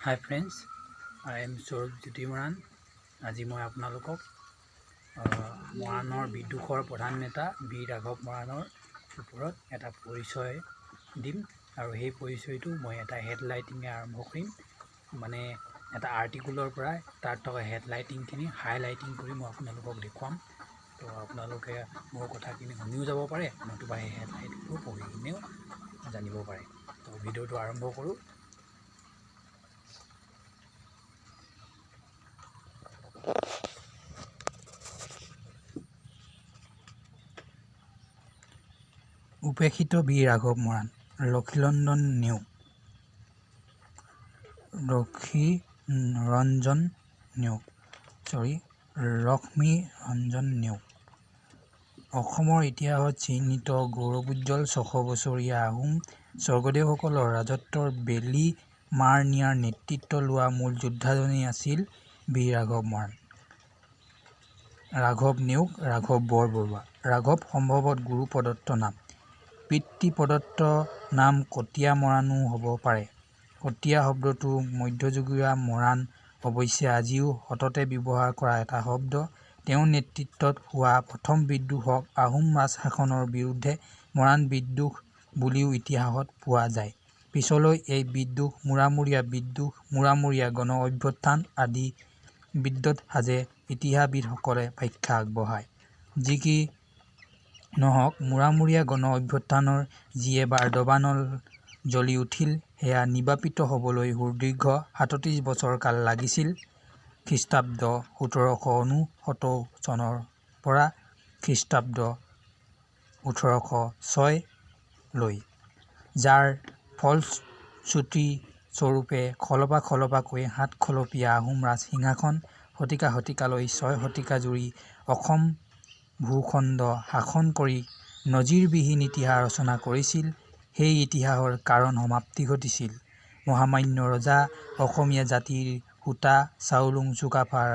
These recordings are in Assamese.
Hi friends, I am Moran. আজি মই আপোনালোকক মৰাণৰ বিদ্ৰোহৰ প্ৰধান নেতা বীৰ ৰাঘৱ মৰাণৰ ওপৰত এটা পৰিচয় দিম আৰু সেই পৰিচয়টো মই এটা হেডলাইটিঙে আৰম্ভ কৰিম মানে এটা আৰ্টিকুলৰ পৰা তাত থকা হেডলাইটিংখিনি হাইলাইটিং কৰি মই আপোনালোকক দেখুৱাম তো আপোনালোকে মোৰ কথাখিনি শুনিও যাব পাৰে নতুবা সেই হেডলাইটিংবোৰ পঢ়ি কিনেও জানিব পাৰে তো ভিডিঅ'টো আৰম্ভ কৰোঁ। উপেক্ষিত বীৰ ৰাঘৱ মৰাণ লক্ষীৰঞ্জন নেওগ অসমৰ ইতিহাসত চিহ্নিত গৌৰৱোজ্জ্বল ৬০০ বছৰীয়া আহোম স্বৰ্গদেউসকলৰ ৰাজত্বৰ বেলি মাৰ নিয়াৰ নেতৃত্ব লোৱা মূল যোদ্ধাজনেই আছিল বীৰ ৰাঘৱ মৰাণ। ৰাঘৱ নেওগ, ৰাঘৱ বৰবৰুৱা। ৰাঘৱ সম্ভৱত গুৰু প্ৰদত্ত নাম, পিতৃ প্ৰদত্ত নাম কটীয়া মৰাণো হ'ব পাৰে। কটীয়া শব্দটো মধ্যযুগীয় মৰাণ অৱশ্যে আজিও সততে ব্যৱহাৰ কৰা এটা শব্দ। তেওঁৰ নেতৃত্বত হোৱা প্ৰথম বিদ্ৰোহক আহোম ৰাজশাসনৰ বিৰুদ্ধে মৰাণ বিদ্ৰোহ বুলিও ইতিহাসত পোৱা যায়। পিছলৈ এই বিদ্ৰোহ মোৰামূৰীয়া গণ অভ্যুত্থান আদি বিদ্যুৎ সাজে ইতিহাসবিদসকলে ব্যাখ্যা আগবঢ়ায়। যি কি নহওক, মোৰামূৰীয়া গণ অভ্যুত্থানৰ যি এবাৰ দবানল জ্বলি উঠিল সেয়া নিৰ্বাপিত হ'বলৈ সুদীৰ্ঘ ৩৭ বছৰ কাল লাগিছিল। খ্ৰীষ্টাব্দ ১৭৬৯ চনৰ পৰা খ্ৰীষ্টাব্দ ১৮০৬ লৈ, যাৰ ফলশ্ৰুতি স্বৰূপে খলপা-খলপাকৈ ৭ খলপীয়া আহোম ৰাজ সিংহাসন শতিকালৈ ৬ শতিকা জুৰি অসম ভূখণ্ড শাসন কৰি নজিৰবিহীন ইতিহাস ৰচনা কৰিছিল। সেই ইতিহাসৰ কাৰণ সমাপ্তি ঘটিছিল মহামান্য ৰজা অসমীয়া জাতিৰ হোতা চাওলুং চুকাফাৰ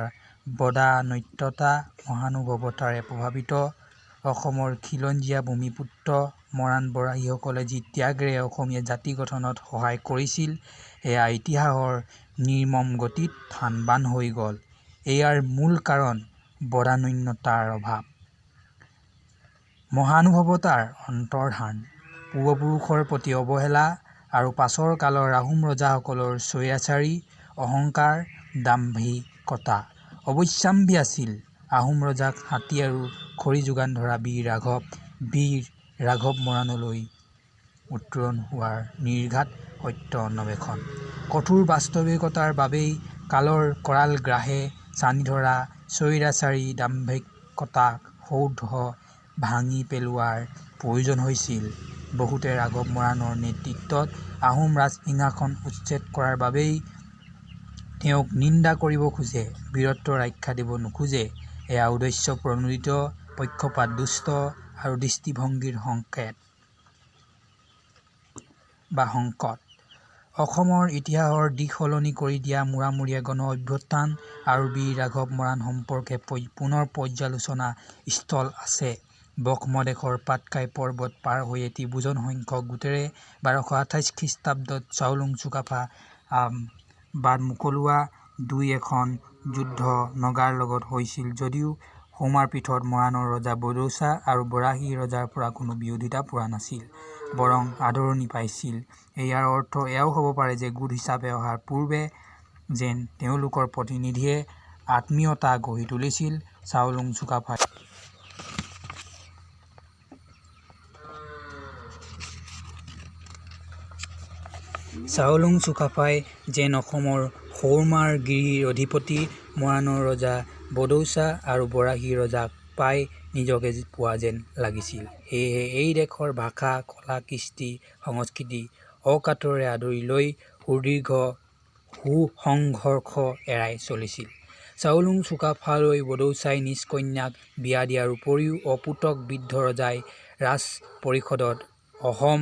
বদান্যতা মহানুভৱতাৰে প্ৰভাৱিত অসমৰ খিলঞ্জীয়া ভূমিপুত্ৰ মৰাণ বৰাহীসকলে যি ত্যাগেৰে অসমীয়া জাতি গঠনত সহায় কৰিছিল সেয়া ইতিহাসৰ নিৰ্মম গতিত থান-বান হৈ গ'ল। ইয়াৰ মূল কাৰণ বদান্যতাৰ অভাৱ, মহানুভৱতাৰ অন্তৰ্ধান, পূৰ্বপুৰুষৰ প্ৰতি অৱহেলা আৰু পাছৰ কালৰ আহোম ৰজাসকলৰ স্বৈৰাচাৰী অহংকাৰ, দাম্ভিকতা। অৱশ্যাম্বী আছিল আহোম ৰজাক হাতী আৰু খৰি যোগান ধৰা বীৰ ৰাঘৱ মৰাণলৈ উত্তৰণ হোৱাৰ নিৰ্ঘাত সত্য অন্বেষণ। কঠোৰ বাস্তৱিকতাৰ বাবেই কালৰ কৰাল গ্ৰাহে ছানি ধৰা স্বৈৰাচাৰী দাম্ভিকতাক সৌধ ভাঙি পেলোৱাৰ প্ৰয়োজন হৈছিল। বহুতে ৰাঘৱ মৰাণৰ নেতৃত্বত আহোম ৰাজ সিংহাসন উচ্ছেদ কৰাৰ বাবেই তেওঁক নিন্দা কৰিব খোজে, বীৰত্বৰ আখ্যা দিব নোখোজে। এয়া উদ্দেশ্য প্ৰণোদিত, পক্ষপাত দুষ্ট আৰু দৃষ্টিভংগীৰ সংকট। অসমৰ ইতিহাসৰ দিশ সলনি কৰি দিয়া মোৰামূৰীয়া গণ অভ্যুত্থান আৰু বীৰ ৰাঘৱ মৰাণ সম্পৰ্কে পুনৰ পৰ্যালোচনা স্থল আছে। ব্ৰহ্মদেশৰ পাটকাই পৰ্বত পাৰ হৈ এটি বুজন সংখ্যক গোটেৰে ১২২৮ খ্ৰীষ্টাব্দত চাওলুং চুকাফা বাট মোকলোৱা ২-১খন যুদ্ধ নগাৰ লগত হৈছিল যদিও সৌমাৰ পীঠত মৰাণৰ ৰজা বৰদৌচা আৰু বৰাহী ৰজাৰ পৰা কোনো বিৰোধিতা পোৱা নাছিল, বৰং আদৰণি পাইছিল। ইয়াৰ অৰ্থ এয়াও হ'ব পাৰে যে গোট হিচাপে অহাৰ পূৰ্বে যেন তেওঁলোকৰ প্ৰতিনিধিয়ে আত্মীয়তা গঢ়ি তুলিছিল। চাওলুং চুকাফাই যেন অসমৰ সৌমাৰ গিৰিৰ অধিপতি, মৰাণৰ ৰজা বৰদৌচা আৰু বৰাহী ৰজাক পাই নিজকে পোৱা যেন লাগিছিল। সেয়েহে এই দেশৰ ভাষা, কলা, কৃষ্টি, সংস্কৃতি অকাতৰে আদৰি লৈ সুদীৰ্ঘ সংঘৰ্ষ এৰাই চলিছিল। চাওলুং চুকাফালৈ বৰদৌচাই নিজ কন্যাক বিয়া দিয়াৰ উপৰিও অপুতক বৃদ্ধ ৰজাই ৰাজ পৰিষদত অহম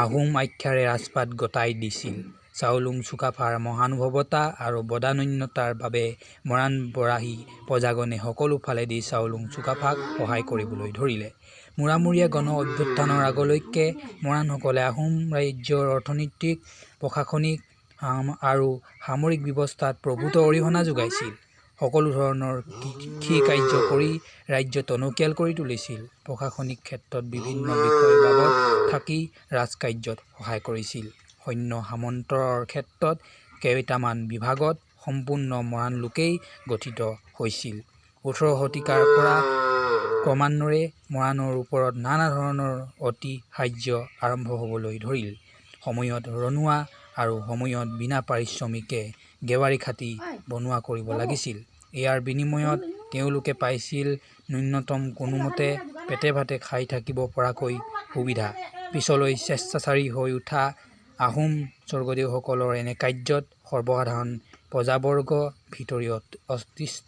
আহোম আখ্যাৰে ৰাজপাট গতাই দিছিল। চাওলুং চুকাফাৰ মহানুভৱতা আৰু বদান্যতাৰ বাবে মৰাণ বৰাহী প্ৰজাগণে সকলো ফালেদি চাওলুং চুকাফাক সহায় কৰিবলৈ ধৰিলে। মূৰামূৰীয়া গণ অভ্যুত্থানৰ আগলৈকে মৰাণসকলে আহোম ৰাজ্যৰ অৰ্থনৈতিক, প্ৰশাসনিক আৰু সামৰিক ব্যৱস্থাত প্ৰভূত অৰিহণা যোগাইছিল। সকলো ধৰণৰ কৃষি কাৰ্য কৰি ৰাজ্য টনকিয়াল কৰি তুলিছিল। প্ৰশাসনিক ক্ষেত্ৰত বিভিন্ন বিষয় বাবদ থাকি ৰাজকাৰ্যত সহায় কৰিছিল। সৈন্য সামন্তৰ ক্ষেত্ৰত কেইটামান বিভাগত সম্পূৰ্ণ মৰাণ লোকেই গঠিত হৈছিল। 18 শতিকাৰ পৰা ক্ৰমান্বয়ে মৰাণৰ ওপৰত নানা ধৰণৰ অতিশাৰ্য আৰম্ভ হ'বলৈ ধৰিল। সময়ত ৰনোৱা আৰু সময়ত বিনা পাৰিশ্ৰমিকে গেৱাৰী খাটি বনোৱা কৰিব লাগিছিল। ইয়াৰ বিনিময়ত তেওঁলোকে পাইছিল ন্যূনতম কোনোমতে পেটে ভাতে খাই থাকিব পৰাকৈ সুবিধা। পিছলৈ স্বেচ্ছাচাৰী হৈ উঠা আহোম স্বৰ্গদেউসকলৰ এনে কাৰ্যত সৰ্বসাধাৰণ প্ৰজাবৰ্গ ভিতৰি অতিষ্ঠ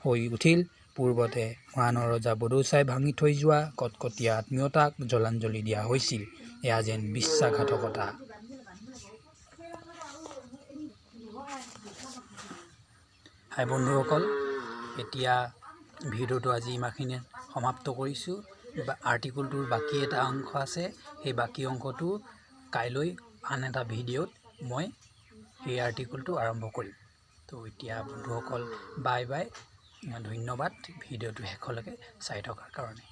হৈ উঠিল। পূৰ্বতে মৰাণৰ ৰজা বড়োচাই ভাঙি থৈ যোৱা কটকটীয়া আত্মীয়তাক জলাঞ্জলি দিয়া হৈছিল। এয়া যেন বিশ্বাসঘাতকতা। হাই বন্ধুসকল, এতিয়া ভিডিঅ'টো আজি ইমানখিনি সমাপ্ত কৰিছোঁ। আৰ্টিকুলটোৰ বাকী এটা অংশ আছে। সেই বাকী অংশটো কাইলৈ আন এটা ভিডিঅ'ত মই সেই আৰ্টিকুলটো আৰম্ভ কৰিম। তো এতিয়া বন্ধুসকল বাই বাই, ধন্যবাদ ভিডিঅ'টো শেষলৈকে চাই থকাৰ কাৰণে।